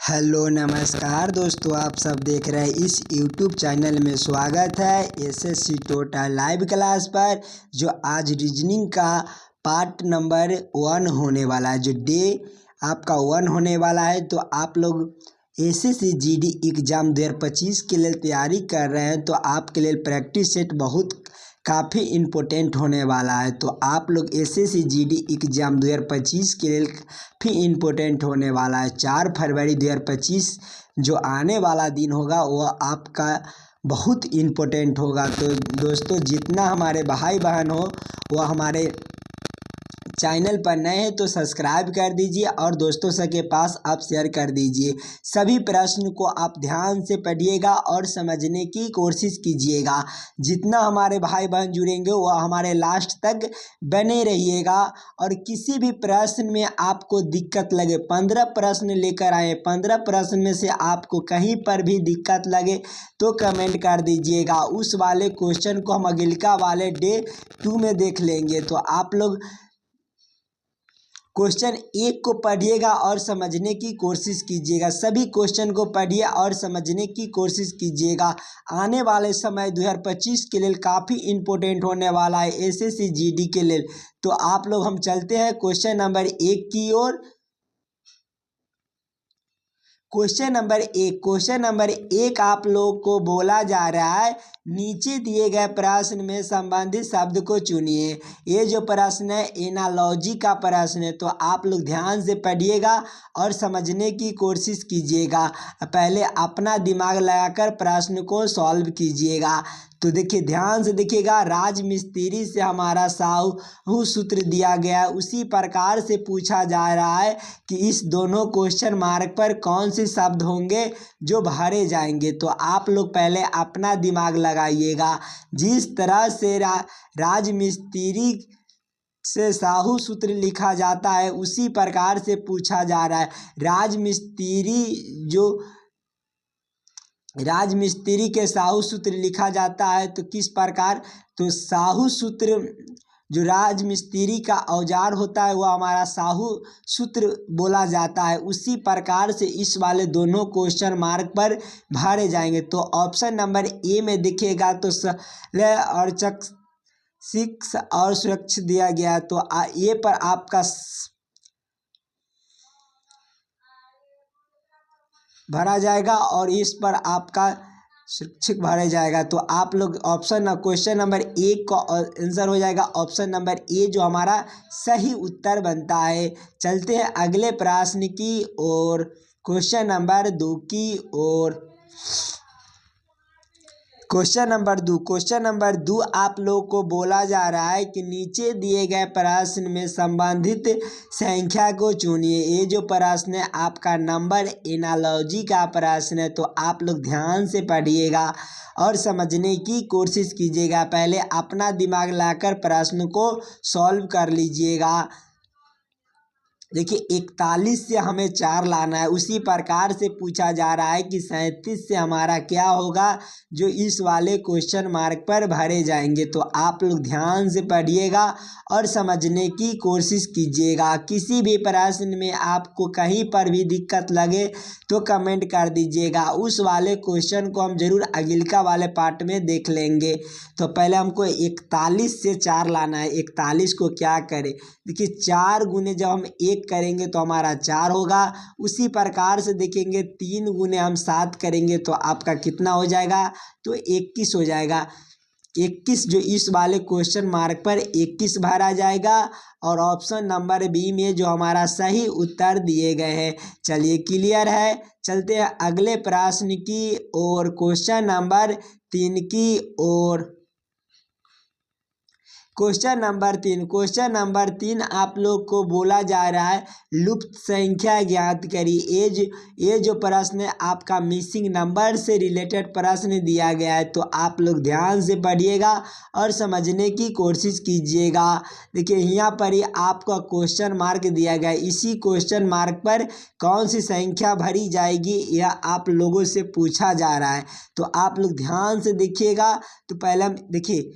Hello नमस्कार दोस्तों, आप सब देख रहे हैं इस यूट्यूब चैनल में। स्वागत है एसएससी टोटल लाइव क्लास पर, जो आज रीजनिंग का पार्ट नंबर 1 होने वाला है, जो डे आपका 1 होने वाला है। तो आप लोग एसएससी जीडी एग्ज़ाम 2025 के लिए तैयारी कर रहे हैं, तो आपके लिए प्रैक्टिस सेट काफ़ी इम्पोर्टेंट होने वाला है। तो आप लोग एसएससी जीडी एग्ज़ाम 2025 के लिए काफ़ी इम्पोर्टेंट होने वाला है। 4 फरवरी 2025 जो आने वाला दिन होगा वह आपका बहुत इम्पोर्टेंट होगा। तो दोस्तों, जितना हमारे भाई बहन हो वह हमारे चैनल पर नए हैं तो सब्सक्राइब कर दीजिए और दोस्तों के पास आप शेयर कर दीजिए। सभी प्रश्न को आप ध्यान से पढ़िएगा और समझने की कोशिश कीजिएगा। जितना हमारे भाई बहन जुड़ेंगे वह हमारे लास्ट तक बने रहिएगा। और किसी भी प्रश्न में आपको दिक्कत लगे, 15 प्रश्न लेकर आए, 15 प्रश्न में से आपको कहीं पर भी दिक्कत लगे तो कमेंट कर दीजिएगा। उस वाले क्वेश्चन को हम अगलिका वाले डे 2 में देख लेंगे। तो आप लोग क्वेश्चन 1 को पढ़िएगा और समझने की कोशिश कीजिएगा। सभी क्वेश्चन को पढ़िए और समझने की कोशिश कीजिएगा। आने वाले समय 2025 के लिए काफ़ी इम्पोर्टेंट होने वाला है एसएससी जीडी के लिए। तो आप लोग हम चलते हैं क्वेश्चन नंबर 1 की ओर। क्वेश्चन नंबर एक आप लोग को बोला जा रहा है, नीचे दिए गए प्रश्न में संबंधित शब्द को चुनिए। ये जो प्रश्न है एनालॉजी का प्रश्न है, तो आप लोग ध्यान से पढ़िएगा और समझने की कोशिश कीजिएगा। पहले अपना दिमाग लगाकर प्रश्न को सॉल्व कीजिएगा। तो देखिए, ध्यान से देखिएगा। राजमिस्त्री से हमारा साहू सूत्र दिया गया, उसी प्रकार से पूछा जा रहा है कि इस दोनों क्वेश्चन मार्क पर कौन से शब्द होंगे जो भरे जाएंगे। तो आप लोग पहले अपना दिमाग लगाइएगा। जिस तरह से राजमिस्त्री से साहू सूत्र लिखा जाता है उसी प्रकार से पूछा जा रहा है। राजमिस्त्री के साहू सूत्र लिखा जाता है तो किस प्रकार, तो साहू सूत्र जो राजमिस्त्री का औजार होता है वह हमारा साहू सूत्र बोला जाता है। उसी प्रकार से इस वाले दोनों क्वेश्चन मार्क पर भरे जाएंगे। तो ऑप्शन नंबर ए में दिखेगा तो और 6 और सुरक्षित दिया गया, तो ए पर आपका भरा जाएगा और इस पर आपका सुरक्षित भरा जाएगा। तो आप लोग क्वेश्चन नंबर 1 का आंसर हो जाएगा ऑप्शन नंबर ए, जो हमारा सही उत्तर बनता है। चलते हैं अगले प्रश्न की और क्वेश्चन नंबर 2 की ओर। क्वेश्चन नंबर 2 आप लोग को बोला जा रहा है कि नीचे दिए गए प्रश्न में संबंधित संख्या को चुनिए। ये जो प्रश्न है आपका नंबर एनालॉजी का प्रश्न है, तो आप लोग ध्यान से पढ़िएगा और समझने की कोशिश कीजिएगा। पहले अपना दिमाग लाकर प्रश्न को सॉल्व कर लीजिएगा। देखिए, 41 से हमें 4 लाना है, उसी प्रकार से पूछा जा रहा है कि 37 से हमारा क्या होगा जो इस वाले क्वेश्चन मार्क पर भरे जाएंगे। तो आप लोग ध्यान से पढ़िएगा और समझने की कोशिश कीजिएगा। किसी भी प्रश्न में आपको कहीं पर भी दिक्कत लगे तो कमेंट कर दीजिएगा। उस वाले क्वेश्चन को हम जरूर अगलिका वाले पार्ट में देख लेंगे। तो पहले हमको 41 से 4 लाना है। 41 को क्या करें, देखिए 4 गुने जब हम 1 करेंगे तो हमारा 4 होगा। उसी प्रकार से देखेंगे 3 गुने हम 7 करेंगे तो आपका कितना हो जाएगा, तो 21 हो जाएगा। 21 जो इस वाले क्वेश्चन मार्क पर 21 भरा जाएगा और ऑप्शन नंबर बी में जो हमारा सही उत्तर दिए गए हैं। चलिए, क्लियर है। चलते हैं अगले प्रश्न की और क्वेश्चन नंबर 3 की ओर। क्वेश्चन नंबर 3 आप लोग को बोला जा रहा है लुप्त संख्या ज्ञात करिए। ये जो प्रश्न है आपका मिसिंग नंबर से रिलेटेड प्रश्न दिया गया है। तो आप लोग ध्यान से पढ़िएगा और समझने की कोशिश कीजिएगा। देखिए, यहाँ पर ही आपका क्वेश्चन मार्क दिया गया है। इसी क्वेश्चन मार्क पर कौन सी संख्या भरी जाएगी यह आप लोगों से पूछा जा रहा है। तो आप लोग ध्यान से देखिएगा। तो पहले हम देखिए,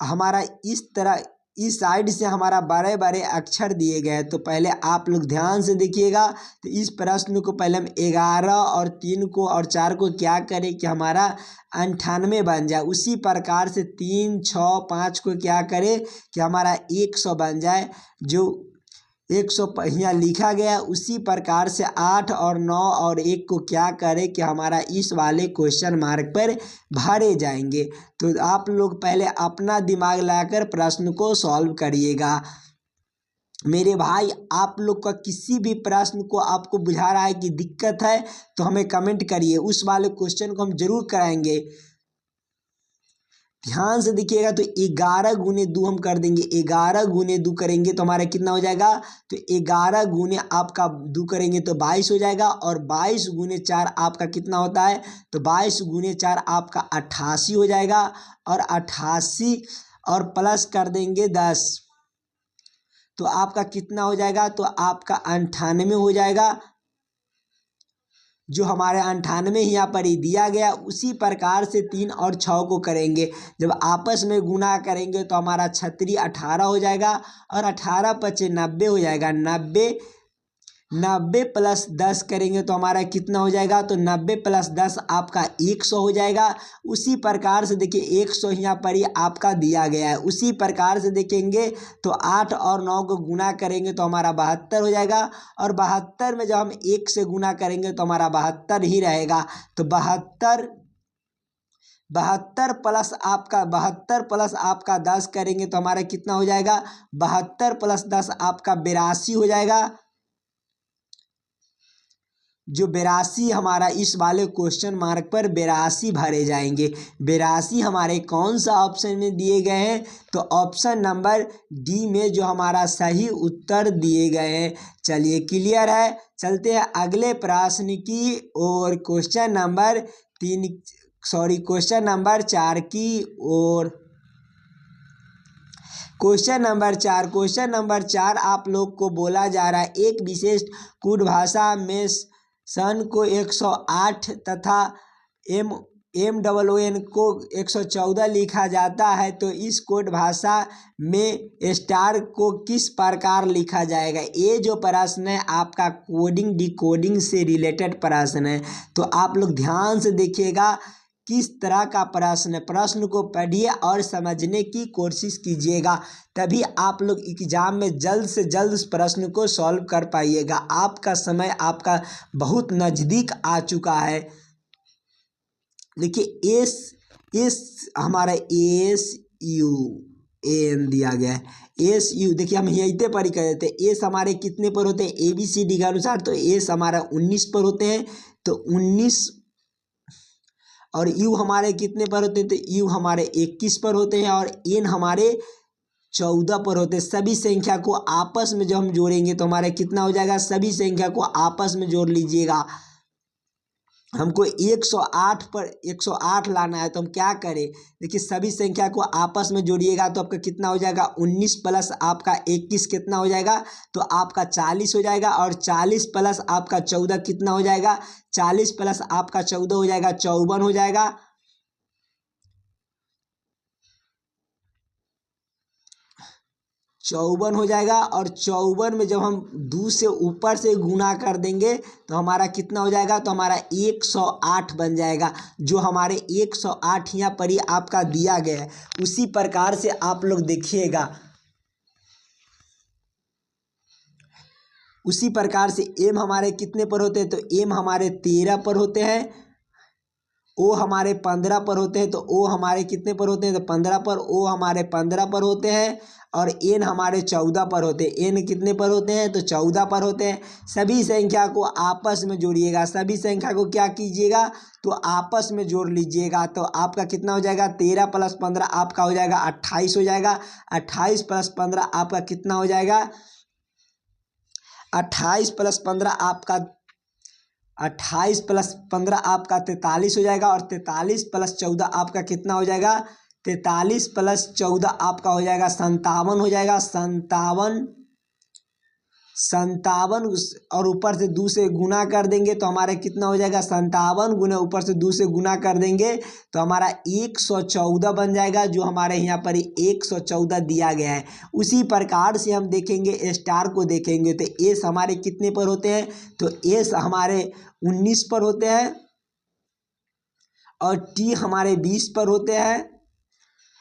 हमारा इस तरह इस साइड से हमारा बड़े बड़े अक्षर दिए गए हैं। तो पहले आप लोग ध्यान से देखिएगा। तो इस प्रश्न को पहले हम 11 और 3 को और 4 को क्या करें कि हमारा 98 बन जाए। उसी प्रकार से 3, 6, 5 को क्या करें कि हमारा 100 बन जाए। जो 100 यहाँ लिखा गया उसी प्रकार से 8 और 9 और 1 को क्या करें कि हमारा इस वाले क्वेश्चन मार्क पर भरे जाएंगे। तो आप लोग पहले अपना दिमाग लगाकर प्रश्न को सॉल्व करिएगा। मेरे भाई, आप लोग का किसी भी प्रश्न को आपको बुझा रहा है कि दिक्कत है तो हमें कमेंट करिए, उस वाले क्वेश्चन को हम जरूर कराएंगे। ध्यान से देखिएगा। तो 11 गुने 2 हम कर देंगे। 11 गुने 2 करेंगे तो हमारा कितना हो जाएगा। तो 11 गुने आपका 2 करेंगे तो 22 हो जाएगा। और 22 गुने 4 आपका कितना होता है। तो 22 गुने 4 आपका 88 हो जाएगा। और 88 और प्लस कर देंगे 10 तो आपका कितना हो जाएगा। तो आपका 98 हो जाएगा। जो हमारे 98 यहाँ पर ही दिया गया उसी प्रकार से 3 और 6 को करेंगे। जब आपस में गुना करेंगे तो हमारा 36 18 हो जाएगा। और 18 पचे 90 हो जाएगा। 90 प्लस 10 करेंगे तो हमारा कितना हो जाएगा। तो 90 प्लस 10 आपका 100 हो जाएगा। उसी प्रकार से देखिए 100 यहाँ पर ही आपका दिया गया है। उसी प्रकार से देखेंगे तो 8 और 9 को गुना करेंगे तो हमारा 72 हो जाएगा। और 72 में जब हम 1 से गुना करेंगे तो हमारा 72 ही रहेगा। तो 72 प्लस आपका 10 करेंगे तो हमारा कितना हो जाएगा। 72 प्लस 10 आपका 82 हो जाएगा। जो 82 हमारा इस वाले क्वेश्चन मार्क पर 82 भरे जाएंगे। 82 हमारे कौन सा ऑप्शन में दिए गए हैं। तो ऑप्शन नंबर डी में जो हमारा सही उत्तर दिए गए हैं। चलिए क्लियर है। चलते हैं अगले प्रश्न की और क्वेश्चन नंबर 4 की ओर। क्वेश्चन नंबर 4 आप लोग को बोला जा रहा है एक विशेष कोड भाषा में सन को 108 तथा MOON को 114 लिखा जाता है। तो इस कोड भाषा में स्टार को किस प्रकार लिखा जाएगा। ये जो प्रश्न है आपका कोडिंग डिकोडिंग से रिलेटेड प्रश्न है। तो आप लोग ध्यान से देखिएगा किस तरह का प्रश्न है। प्रश्न को पढ़िए और समझने की कोशिश कीजिएगा, तभी आप लोग एग्जाम में जल्द से जल्द इस प्रश्न को सॉल्व कर पाइएगा। आपका समय आपका बहुत नज़दीक आ चुका है। देखिए एस हमारा SUN दिया गया है। SU देखिए हम यहीं पर ही कर देते हैं। एस हमारे कितने पर होते हैं ABCD के अनुसार। तो एस हमारा 19 पर होते हैं। तो 19 और यू हमारे कितने पर होते हैं। तो यू हमारे 21 पर होते हैं। और एन हमारे 14 पर होते हैं। सभी संख्या को आपस में जब हम जोड़ेंगे तो हमारा कितना हो जाएगा। सभी संख्या को आपस में जोड़ लीजिएगा। हमको 108 लाना है तो हम क्या करें। देखिए सभी संख्या को आपस में जोड़िएगा तो आपका कितना हो जाएगा। 19 प्लस आपका 21 कितना हो जाएगा। तो आपका 40 हो जाएगा। और 40 प्लस आपका 14 कितना हो जाएगा। 40 प्लस आपका 14 हो जाएगा 54 हो जाएगा। चौवन हो जाएगा। और 54 में जब हम 2 से ऊपर से गुना कर देंगे तो हमारा कितना हो जाएगा। तो हमारा 108 बन जाएगा। जो हमारे 108 यहाँ पर ही आपका दिया गया है उसी प्रकार से आप लोग देखिएगा। उसी प्रकार से एम हमारे कितने पर होते हैं। तो एम हमारे 13 पर होते हैं। ओ हमारे 15 पर होते हैं। तो ओ हमारे कितने पर होते हैं। तो 15 पर। ओ हमारे 15 पर होते हैं। और एन हमारे 14 पर होते हैं। एन कितने पर होते हैं। तो 14 पर होते हैं। सभी संख्या को आपस में जोड़िएगा। सभी संख्या को क्या कीजिएगा। तो आपस में जोड़ लीजिएगा। तो आपका कितना हो जाएगा। 13 प्लस 15 आपका हो जाएगा 28 हो जाएगा। 28 प्लस 15 आपका कितना हो जाएगा। 28 प्लस 15 आपका 43 हो जाएगा। और 43 प्लस 14 आपका कितना हो जाएगा। 43 प्लस 14 आपका हो जाएगा 57 हो जाएगा। 57 और ऊपर से 2 से गुना कर देंगे तो हमारा कितना हो जाएगा, 57 गुना ऊपर से 2 से गुना कर देंगे तो हमारा 114 बन जाएगा, जो हमारे यहाँ पर 114 दिया गया है। उसी प्रकार से हम देखेंगे स्टार को देखेंगे तो एस हमारे कितने पर होते हैं, तो एस हमारे 19 पर होते हैं और टी हमारे 20 पर होते हैं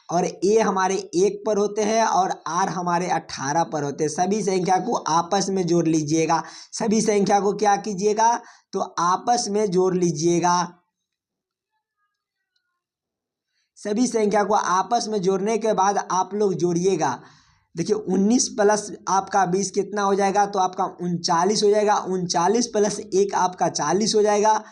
और ए हमारे 1 पर होते हैं और आर हमारे 18 पर होते हैं। सभी संख्या को आपस में जोड़ लीजिएगा, सभी संख्या को क्या कीजिएगा, तो आपस में जोड़ लीजिएगा। सभी संख्या को आपस में जोड़ने के बाद आप लोग जोड़िएगा। देखिए 19 प्लस आपका 20 कितना हो जाएगा, तो आपका 39 हो जाएगा। 39 प्लस 1 आपका 40 हो जाएगा,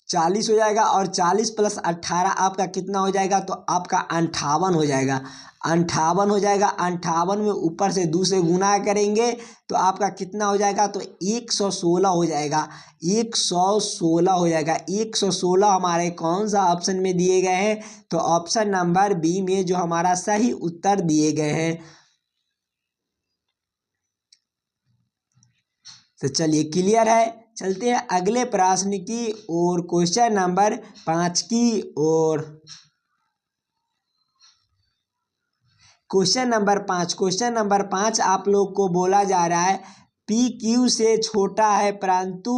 40 हो जाएगा और 40 प्लस 18 आपका कितना हो जाएगा, तो आपका 58 हो जाएगा। 58 हो जाएगा। 58 में ऊपर से 2 से गुना करेंगे तो आपका कितना हो जाएगा, तो 116 हो जाएगा। 116 हो जाएगा। 116 हमारे कौन सा ऑप्शन में दिए गए हैं, तो ऑप्शन नंबर बी में जो हमारा सही उत्तर दिए गए हैं। तो चलिए क्लियर है। चलते हैं अगले प्रश्न की और, क्वेश्चन नंबर 5 की ओर। क्वेश्चन नंबर 5 आप लोग को बोला जा रहा है पी क्यू से छोटा है परंतु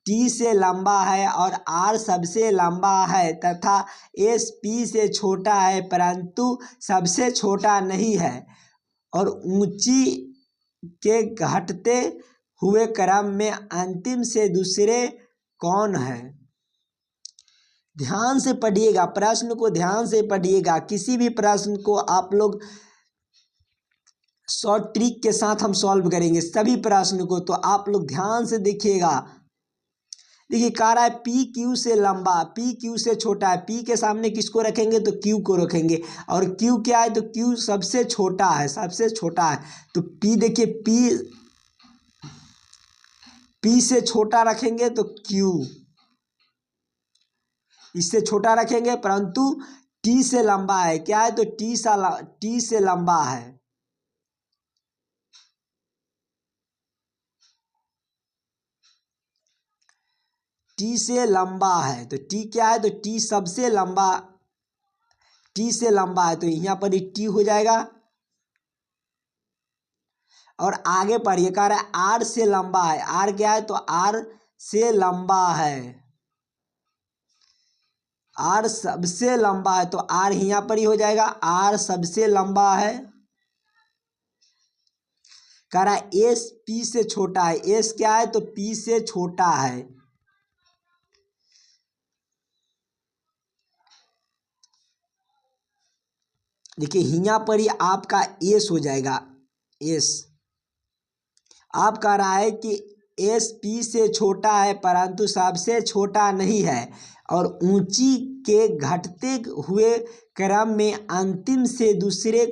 टी से लंबा है और आर सबसे लंबा है तथा एस पी से छोटा है परंतु सबसे छोटा नहीं है और ऊंची के घटते हुए क्रम में अंतिम से दूसरे कौन है। ध्यान से पढ़िएगा, प्रश्न को ध्यान से पढ़िएगा। किसी भी प्रश्न को आप लोग शॉर्ट ट्रिक के साथ हम सॉल्व करेंगे सभी प्रश्न को, तो आप लोग ध्यान से देखिएगा। देखिए कह रहा है पी क्यू से लंबा, पी क्यू से छोटा है। पी के सामने किसको रखेंगे, तो क्यू को रखेंगे और क्यू क्या है, तो क्यू सबसे छोटा है, सबसे छोटा है। तो पी देखिए पी से छोटा रखेंगे तो क्यू, इससे छोटा रखेंगे परंतु टी से लंबा है। क्या है, तो टी से लंबा है। टी से लंबा है तो टी क्या है, तो टी सबसे लंबा, टी से लंबा है तो यहाँ पर ही टी हो जाएगा। और आगे पढ़िए, कह रहा है आर से लंबा है। आर क्या है, तो आर से लंबा है। आर सबसे लंबा है तो आर यहाँ पर ही हो जाएगा। आर सबसे लंबा है। कह रहा है एस पी से छोटा है। एस क्या है, तो पी से छोटा है। देखिए यहाँ पर ही आपका एस हो जाएगा। एस आप कह रहा है कि एस पी से छोटा है परंतु सबसे छोटा नहीं है और ऊंची के घटते हुए क्रम में अंतिम से दूसरे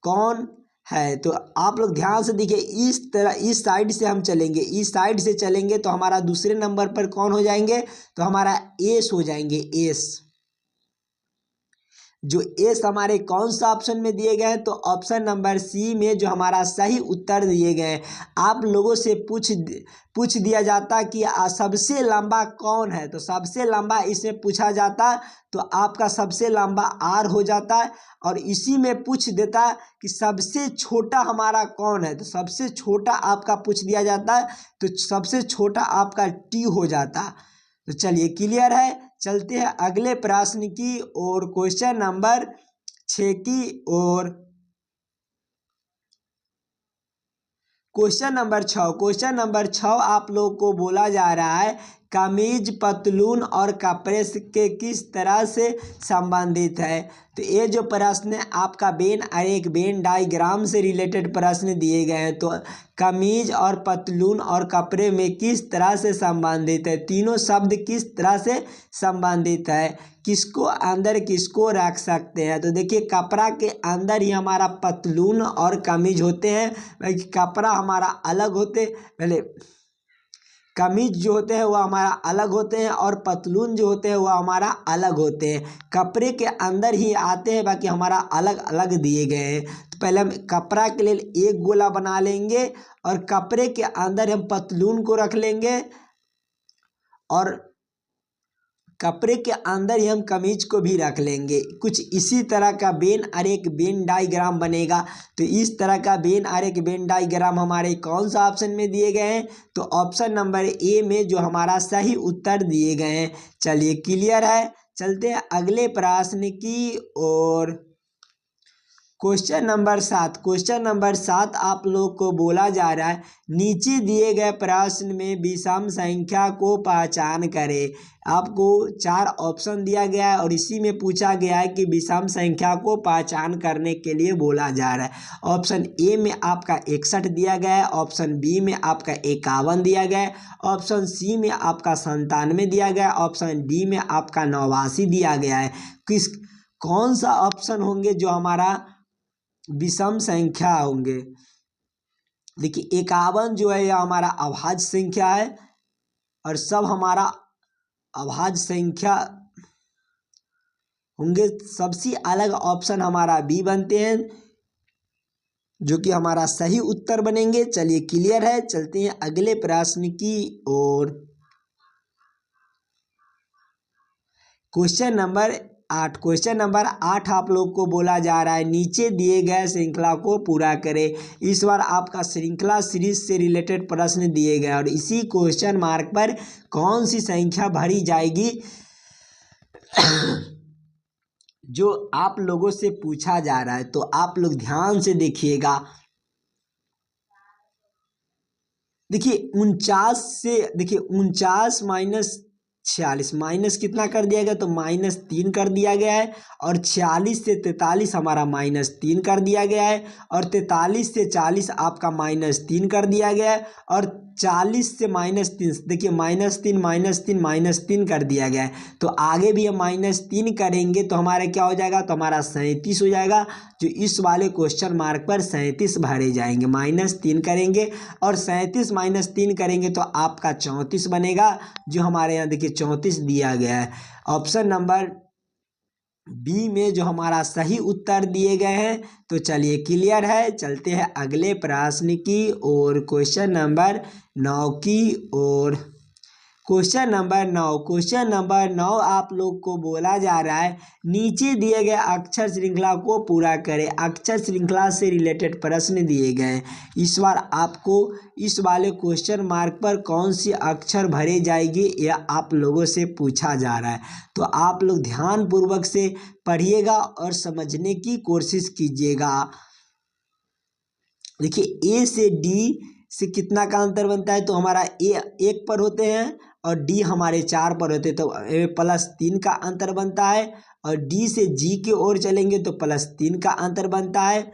कौन है। तो आप लोग ध्यान से देखिए, इस तरह इस साइड से हम चलेंगे, इस साइड से चलेंगे तो हमारा दूसरे नंबर पर कौन हो जाएंगे, तो हमारा एस हो जाएंगे। एस जो एस हमारे कौन सा ऑप्शन में दिए गए हैं, तो ऑप्शन नंबर सी में जो हमारा सही उत्तर दिए गए हैं। आप लोगों से पूछ दिया जाता कि सबसे लंबा कौन है, तो सबसे लंबा इसमें पूछा जाता तो आपका सबसे लंबा आर हो जाता है और इसी में पूछ देता कि सबसे छोटा हमारा कौन है, तो सबसे छोटा आपका पूछ दिया जाता है तो सबसे छोटा आपका टी हो जाता। तो चलिए क्लियर है। चलते हैं अगले प्रश्न की और, क्वेश्चन नंबर 6 की ओर। क्वेश्चन नंबर 6 आप लोग को बोला जा रहा है कमीज पतलून और कपड़े के किस तरह से संबंधित है। तो ये जो प्रश्न है आपका वेन डायग्राम से रिलेटेड प्रश्न दिए गए हैं। तो कमीज और पतलून और कपड़े में किस तरह से संबंधित है, तीनों शब्द किस तरह से संबंधित है, किसको अंदर किसको रख सकते हैं। तो देखिए कपड़ा के अंदर ही हमारा पतलून और कमीज होते हैं, कपड़ा हमारा अलग होते, पहले कमीज जो होते हैं वह हमारा अलग होते हैं और पतलून जो होते हैं वह हमारा अलग होते हैं। कपड़े के अंदर ही आते हैं, बाकी हमारा अलग अलग दिए गए हैं। तो पहले हम कपड़ा के लिए एक गोला बना लेंगे और कपड़े के अंदर हम पतलून को रख लेंगे और कपड़े के अंदर ही हम कमीज को भी रख लेंगे। कुछ इसी तरह का वेन आरेख वेन डायग्राम बनेगा। तो इस तरह का वेन आरेख वेन डायग्राम हमारे कौन सा ऑप्शन में दिए गए हैं? तो ऑप्शन नंबर ए में जो हमारा सही उत्तर दिए गए हैं। चलिए क्लियर है, चलते हैं अगले प्रश्न की ओर। Question number 7। क्वेश्चन नंबर 7 आप लोग को बोला जा रहा है, नीचे दिए गए प्रश्न में विषम संख्या को पहचान करें। आपको 4 ऑप्शन दिया गया है और इसी में पूछा गया है कि विषम संख्या को पहचान करने के लिए बोला जा रहा है। ऑप्शन ए में आपका 61 दिया गया है, ऑप्शन बी में आपका 51 दिया गया है, ऑप्शन सी में आपका 97 दिया गया है, ऑप्शन डी में आपका 89 दिया गया है। कौन सा ऑप्शन होंगे जो हमारा विषम संख्या होंगे? देखिए 51 जो है यह हमारा अभाज्य संख्या है और सब हमारा अभाज्य संख्या होंगे। सबसे अलग ऑप्शन हमारा बी बनते हैं जो कि हमारा सही उत्तर बनेंगे। चलिए क्लियर है, चलते हैं अगले प्रश्न की ओर। Question number 8। क्वेश्चन नंबर 8 आप लोग को बोला जा रहा है, नीचे दिए गए श्रृंखला को पूरा करें। इस बार आपका श्रृंखला सीरीज से रिलेटेड प्रश्न दिए गए और इसी क्वेश्चन मार्क पर कौन सी संख्या भरी जाएगी जो आप लोगों से पूछा जा रहा है। तो आप लोग ध्यान से देखिएगा। देखिए 49 माइनस 46 माइनस कितना कर दिया गया? तो -3 कर दिया गया है। और 46 से 43 हमारा -3 कर दिया गया है और 43 से 40 आपका -3 कर दिया गया है और 40 से -3 देखिए -3 कर दिया गया है। तो आगे भी हम -3 करेंगे तो हमारा क्या हो जाएगा? तो हमारा 37 हो जाएगा, जो इस वाले क्वेश्चन मार्क पर 37 भरे जाएंगे। -3 करेंगे और 37 -3 करेंगे तो आपका 34 बनेगा, जो हमारे यहाँ देखिए 34 दिया गया है। ऑप्शन नंबर बी में जो हमारा सही उत्तर दिए गए हैं। तो चलिए क्लियर है, चलते हैं अगले प्रश्न की ओर। क्वेश्चन नंबर 9 की ओर। क्वेश्चन नंबर 9 आप लोग को बोला जा रहा है, नीचे दिए गए अक्षर श्रृंखला को पूरा करें। अक्षर श्रृंखला से रिलेटेड प्रश्न दिए गए। इस बार आपको इस वाले क्वेश्चन मार्क पर कौन सी अक्षर भरे जाएगी यह आप लोगों से पूछा जा रहा है। तो आप लोग ध्यान पूर्वक से पढ़िएगा और समझने की कोशिश कीजिएगा। देखिए ए से डी से कितना का अंतर बनता है? तो हमारा ए 1 पर होते हैं और डी हमारे 4 पर होते हैं, तो +3 का अंतर बनता है। और डी से जी की ओर चलेंगे तो +3 का अंतर बनता है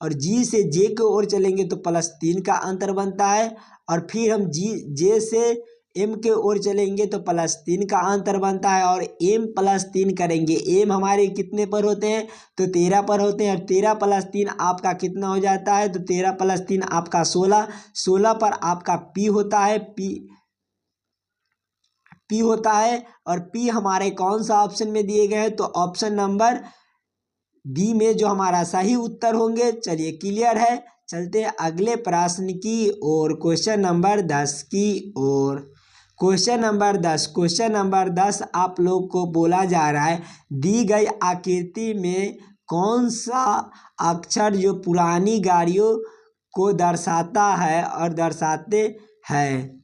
और जी से जे की ओर चलेंगे तो +3 का अंतर बनता है। और फिर हम जे से एम के ओर चलेंगे तो +3 का अंतर बनता है और एम +3 करेंगे। एम हमारे कितने पर होते हैं? तो 13 पर होते हैं और 13 + 3 आपका कितना हो जाता है? तो 13 + 3 आपका 16। 16 पर आपका पी होता है, पी होता है और पी हमारे कौन सा ऑप्शन में दिए गए हैं? तो ऑप्शन नंबर बी में जो हमारा सही उत्तर होंगे। चलिए क्लियर है, चलते हैं अगले प्रश्न की ओर। क्वेश्चन नंबर 10 की ओर। क्वेश्चन नंबर 10 आप लोग को बोला जा रहा है, दी गई आकृति में कौन सा अक्षर जो पुरानी गाड़ियों को दर्शाता है और दर्शाते हैं?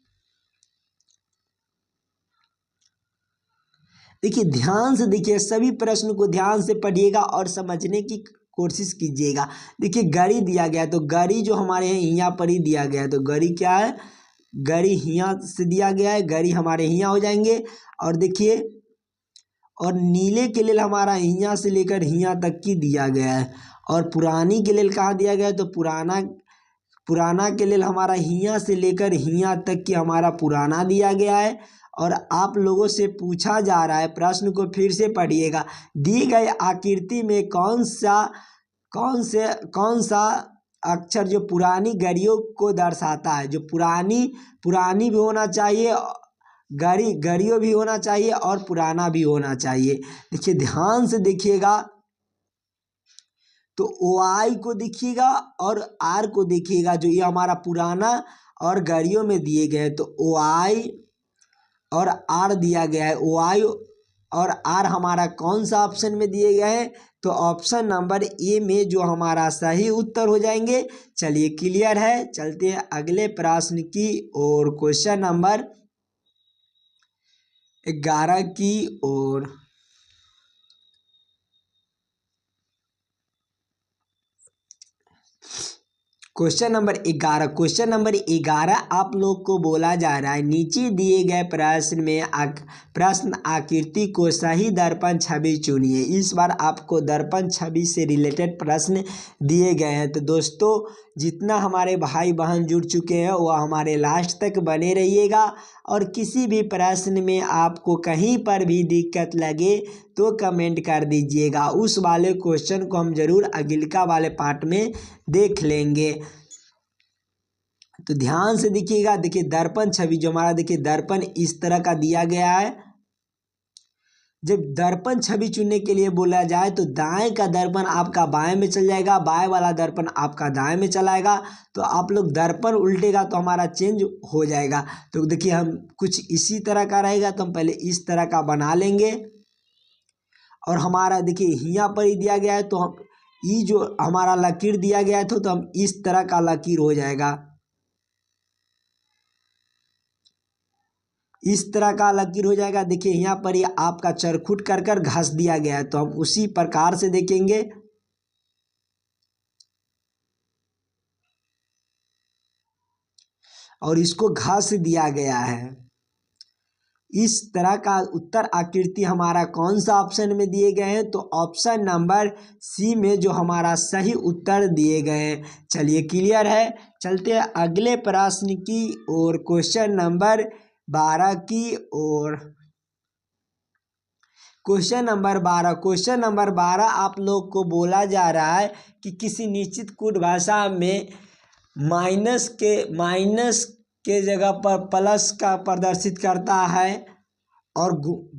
देखिए ध्यान से देखिए, सभी प्रश्न को ध्यान से पढ़िएगा और समझने की कोशिश कीजिएगा। देखिए गड़ी दिया गया, तो गड़ी जो हमारे यहाँ पर ही दिया गया है, तो गड़ी क्या है? गड़ी हियाँ से दिया गया है, गड़ी हमारे हियाँ हो जाएंगे। और देखिए और नीले के लिए हमारा हियाँ से लेकर हियाँ तक की दिया गया है और पुरानी के लिए कहाँ दिया गया है? तो पुराना के लिए हमारा हियाँ से लेकर हियाँ तक की हमारा पुराना दिया गया है। और आप लोगों से पूछा जा रहा है, प्रश्न को फिर से पढ़िएगा, दी गई आकृति में कौन सा अक्षर जो पुरानी घड़ियों को दर्शाता है, जो पुरानी भी होना चाहिए, घड़ियों भी होना चाहिए और पुराना भी होना चाहिए। देखिए ध्यान से देखिएगा, तो ओ आई को देखिएगा और आर को देखिएगा, जो ये हमारा पुराना और घड़ियों में दिए गए, तो ओ आई और आर दिया गया है। ओ आई और आर हमारा कौन सा ऑप्शन में दिए गए हैं, तो ऑप्शन नंबर ए में जो हमारा सही उत्तर हो जाएंगे। चलिए क्लियर है, चलते हैं अगले प्रश्न की और क्वेश्चन नंबर 11 की ओर। क्वेश्चन नंबर 11 आप लोग को बोला जा रहा है, नीचे दिए गए प्रश्न में प्रश्न आकृति को सही दर्पण छवि चुनिए। इस बार आपको दर्पण छवि से रिलेटेड प्रश्न दिए गए हैं। तो दोस्तों जितना हमारे भाई बहन जुड़ चुके हैं वह हमारे लास्ट तक बने रहिएगा, और किसी भी प्रश्न में आपको कहीं पर भी दिक्कत लगे तो कमेंट कर दीजिएगा, उस वाले क्वेश्चन को हम जरूर अगिलका वाले पार्ट में देख लेंगे। तो ध्यान से देखिएगा, देखिए दर्पण छवि जो हमारा, देखिए दर्पण इस तरह का दिया गया है। जब दर्पण छवि चुनने के लिए बोला जाए तो दाएं का दर्पण आपका बाएं में चल जाएगा, बाएं वाला दर्पण आपका दाएं में चला आएगा। तो आप लोग दर्पण उल्टेगा तो हमारा चेंज हो जाएगा। तो देखिए हम कुछ इसी तरह का रहेगा, तो हम पहले इस तरह का बना लेंगे। और हमारा देखिए यहाँ पर ही दिया गया है, तो हम ये जो हमारा लकीर दिया गया था, तो हम इस तरह का लकीर हो जाएगा, इस तरह का लकीर हो जाएगा। देखिए यहाँ पर ये आपका चरखुट कर कर घस दिया गया है, तो हम उसी प्रकार से देखेंगे। और इसको घस दिया गया है। इस तरह का उत्तर आकृति हमारा कौन सा ऑप्शन में दिए गए हैं, तो ऑप्शन नंबर सी में जो हमारा सही उत्तर दिए गए हैं। चलिए क्लियर है, चलते हैं अगले प्रश्न की और क्वेश्चन नंबर 12 की ओर। क्वेश्चन नंबर 12 आप लोग को बोला जा रहा है कि किसी निश्चित कूट भाषा में माइनस के जगह पर प्लस का प्रदर्शित करता है, और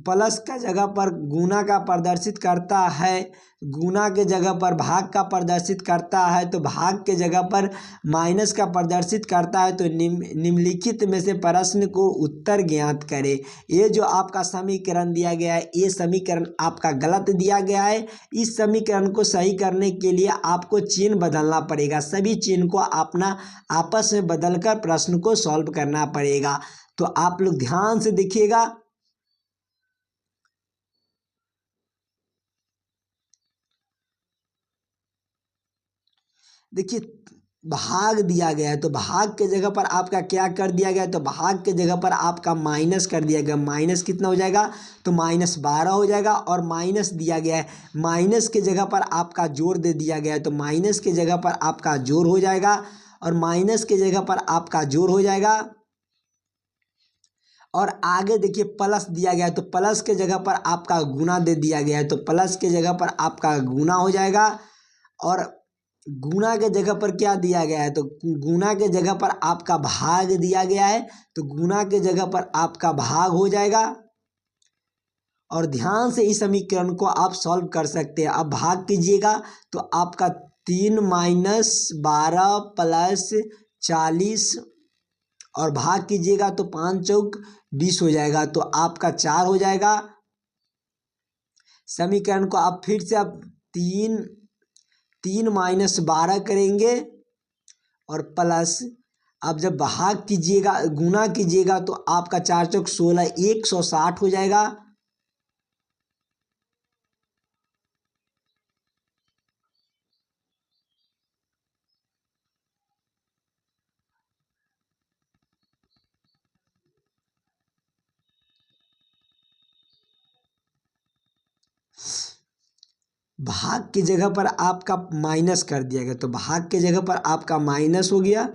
प्लस का जगह पर गुना का प्रदर्शित करता है, गुना के जगह पर भाग का प्रदर्शित करता है, तो भाग के जगह पर माइनस का प्रदर्शित करता है। तो निम्नलिखित में से प्रश्न को उत्तर ज्ञात करें। ये जो आपका समीकरण दिया गया है, ये समीकरण आपका गलत दिया गया है। इस समीकरण को सही करने के लिए आपको चिन्ह बदलना पड़ेगा, सभी चिन्ह को अपना आपस में बदलकर प्रश्न को सॉल्व करना पड़ेगा। तो आप लोग ध्यान से देखिएगा, देखिए भाग दिया गया है, तो भाग के जगह पर आपका क्या कर दिया गया है, तो भाग के जगह पर आपका माइनस कर दिया गया। माइनस कितना हो जाएगा, तो -12 हो जाएगा। और माइनस दिया गया है, माइनस के जगह पर आपका जोड़ दे दिया गया है, तो माइनस के जगह पर आपका जोड़ हो जाएगा, और माइनस के जगह पर आपका जोड़ हो जाएगा। और आगे देखिए प्लस दिया गया है, तो प्लस के जगह पर आपका गुना दे दिया गया है, तो प्लस के जगह पर आपका गुना हो जाएगा। और गुना के जगह पर क्या दिया गया है, तो गुना के जगह पर आपका भाग दिया गया है, तो गुना के जगह पर आपका भाग हो जाएगा। और ध्यान से इस समीकरण को आप सॉल्व कर सकते हैं। अब भाग कीजिएगा तो आपका 3 - 12 प्लस 40, और भाग कीजिएगा तो 5 चौक 20 हो जाएगा, तो आपका 4 हो जाएगा। समीकरण को आप फिर से आप 3 -12 करेंगे, और प्लस, अब जब भाग कीजिएगा गुना कीजिएगा तो आपका 4 चौक 16, 160 हो जाएगा। भाग की जगह पर आपका माइनस कर दिया गया, तो भाग के जगह पर आपका माइनस हो गया।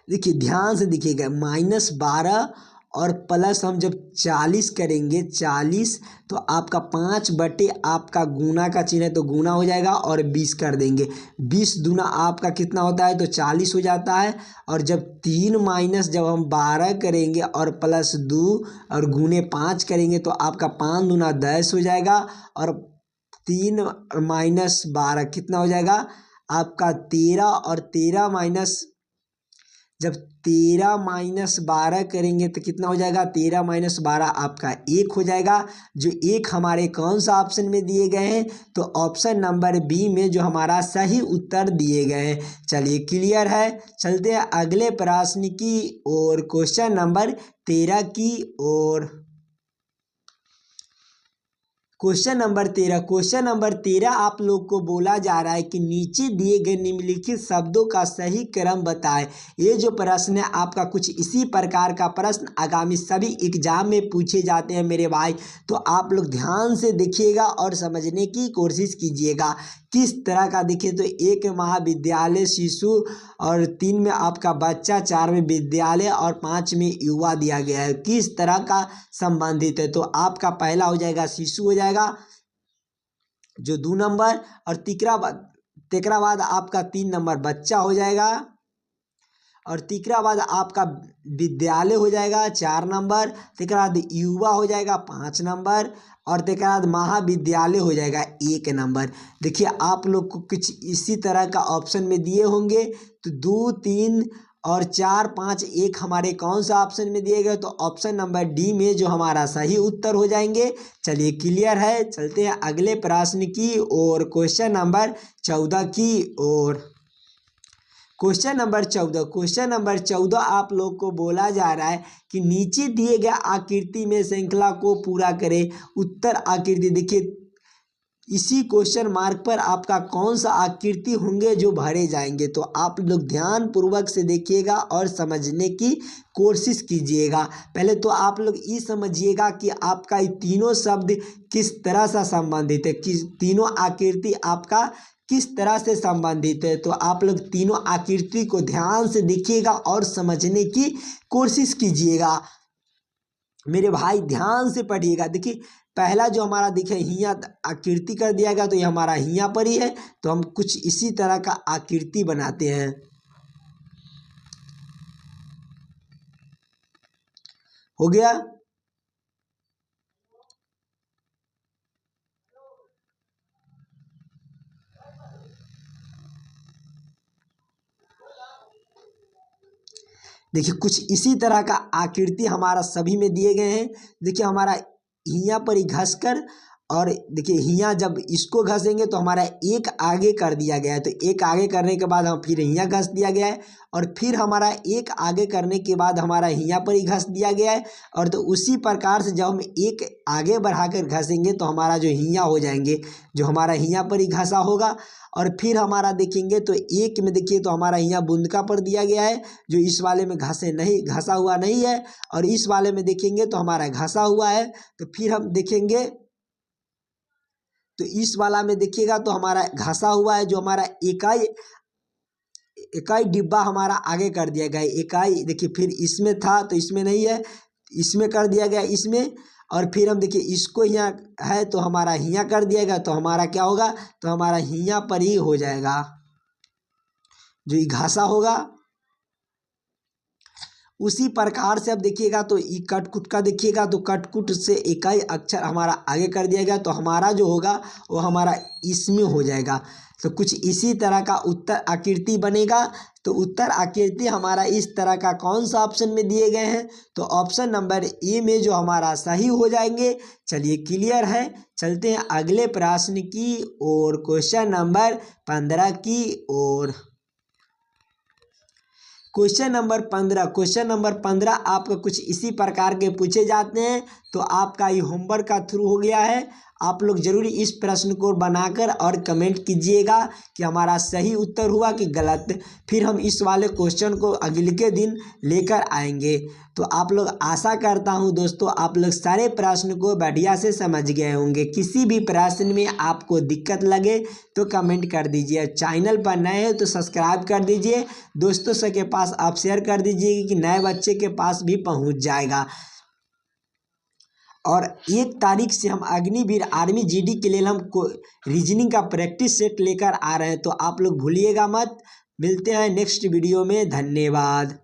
देखिए ध्यान से देखिएगा, -12 और प्लस हम जब 40 करेंगे 40, तो आपका 5 बटे आपका गुना का चिन्ह है तो गुना हो जाएगा और 20 कर देंगे। 20 दूना आपका कितना होता है तो 40 हो जाता है। और जब 3 माइनस जब हम 12 करेंगे और प्लस 2 और गुने 5 करेंगे तो आपका 5 दूना 10 हो जाएगा। और 3 माइनस 12 कितना हो जाएगा आपका 13। और 13 माइनस जब 13 माइनस 12 करेंगे तो कितना हो जाएगा, 13 माइनस 12 आपका 1 हो जाएगा। जो 1 हमारे कौन सा ऑप्शन में दिए गए हैं तो ऑप्शन नंबर बी में जो हमारा सही उत्तर दिए गए हैं। चलिए क्लियर है। चलते हैं अगले प्रश्न की ओर, क्वेश्चन नंबर 13 की ओर। क्वेश्चन नंबर 13 आप लोग को बोला जा रहा है कि नीचे दिए गए निम्नलिखित शब्दों का सही क्रम बताएं। ये जो प्रश्न है आपका कुछ इसी प्रकार का प्रश्न आगामी सभी एग्जाम में पूछे जाते हैं मेरे भाई। तो आप लोग ध्यान से देखिएगा और समझने की कोशिश कीजिएगा किस तरह का। देखिए तो 1 महाविद्यालय शिशु और 3 में आपका बच्चा, 4 में विद्यालय और 5 में युवा दिया गया है, किस तरह का संबंधित है। तो आपका पहला हो जाएगा शिशु हो जाएगा जो 2 नंबर, और तेकरा बाद आपका 3 नंबर बच्चा हो जाएगा, और तीसरा बाद आपका विद्यालय हो जाएगा 4 नंबर, तेकरा बाद युवा हो जाएगा 5 नंबर, और तेकरा बाद महाविद्यालय हो जाएगा 1 नंबर। देखिए आप लोग को कुछ इसी तरह का ऑप्शन में दिए होंगे तो 2, 3 और 4, 5, 1 हमारे कौन सा ऑप्शन में दिए गए तो ऑप्शन नंबर डी में जो हमारा सही उत्तर हो जाएंगे। चलिए क्लियर है। चलते हैं अगले प्रश्न की ओर, क्वेश्चन नंबर 14 की ओर। क्वेश्चन नंबर 14 आप लोग को बोला जा रहा है कि नीचे दिए गए आकृति में श्रृंखला को पूरा करें। उत्तर आकृति, देखिए इसी क्वेश्चन मार्क पर आपका कौन सा आकृति होंगे जो भरे जाएंगे। तो आप लोग ध्यान पूर्वक से देखिएगा और समझने की कोशिश कीजिएगा। पहले तो आप लोग ये समझिएगा कि आपका ये तीनों शब्द किस तरह से संबंधित है, किस तीनों आकृति आपका किस तरह से संबंधित है। तो आप लोग तीनों आकृति को ध्यान से देखिएगा और समझने की कोशिश कीजिएगा मेरे भाई, ध्यान से पढ़िएगा। देखिए पहला जो हमारा दिखे हिया आकृति कर दिया गया तो ये हमारा हिया पर ही है, तो हम कुछ इसी तरह का आकृति बनाते हैं। हो गया। देखिए कुछ इसी तरह का आकृति हमारा सभी में दिए गए हैं। देखिए हमारा हिया पर ही घस कर, और देखिए हिया जब इसको घसेंगे तो हमारा एक आगे कर दिया गया है, तो एक आगे करने के बाद हम फिर हिया घस दिया गया है, और फिर हमारा एक आगे करने के बाद हमारा हिया पर ही घस दिया गया है। और तो उसी प्रकार से जब हम एक आगे बढ़ाकर घसेंगे तो हमारा जो हिया हो जाएंगे, जो हमारा हिया पर ही घसा होगा। और फिर हमारा देखेंगे तो एक में देखिए तो हमारा यहाँ बुंदका पर दिया गया है, जो इस वाले में घसा हुआ नहीं है, और इस वाले में देखेंगे तो हमारा घसा हुआ है। तो फिर हम देखेंगे तो इस वाला में देखिएगा तो हमारा घसा हुआ है, जो हमारा इकाई डिब्बा हमारा आगे कर दिया गया है। इकाई देखिए फिर इसमें था तो इसमें नहीं है, इसमें कर दिया गया इसमें, और फिर हम देखिए इसको यहाँ है तो हमारा हिया कर दिएगा, तो हमारा क्या होगा तो हमारा हिया पर ही हो जाएगा जो घासा होगा। उसी प्रकार से अब देखिएगा तो ई कटकुट का देखिएगा तो कटकुट से इकाई अक्षर हमारा आगे कर दिया गया, तो हमारा जो होगा वो हमारा इसमें हो जाएगा। तो कुछ इसी तरह का उत्तर आकृति बनेगा। तो उत्तर आकृति हमारा इस तरह का कौन सा ऑप्शन में दिए गए हैं तो ऑप्शन नंबर ए में जो हमारा सही हो जाएंगे। चलिए क्लियर है। चलते हैं अगले प्रश्न की ओर, क्वेश्चन नंबर 15 की ओर। क्वेश्चन नंबर 15 आपका कुछ इसी प्रकार के पूछे जाते हैं। तो आपका ये होमवर्क का थ्रू हो गया है। आप लोग जरूर इस प्रश्न को बनाकर और कमेंट कीजिएगा कि हमारा सही उत्तर हुआ कि गलत। फिर हम इस वाले क्वेश्चन को अगले के दिन लेकर आएंगे। तो आप लोग, आशा करता हूं दोस्तों आप लोग सारे प्रश्न को बढ़िया से समझ गए होंगे। किसी भी प्रश्न में आपको दिक्कत लगे तो कमेंट कर दीजिए। चैनल पर नए हो तो सब्सक्राइब कर दीजिए, दोस्तों सबके पास आप शेयर कर दीजिए कि नए बच्चे के पास भी पहुंच जाएगा। और 1 तारीख से हम अग्निवीर आर्मी जीडी के लिए हम रीजनिंग का प्रैक्टिस सेट लेकर आ रहे हैं, तो आप लोग भूलिएगा मत। मिलते हैं नेक्स्ट वीडियो में, धन्यवाद।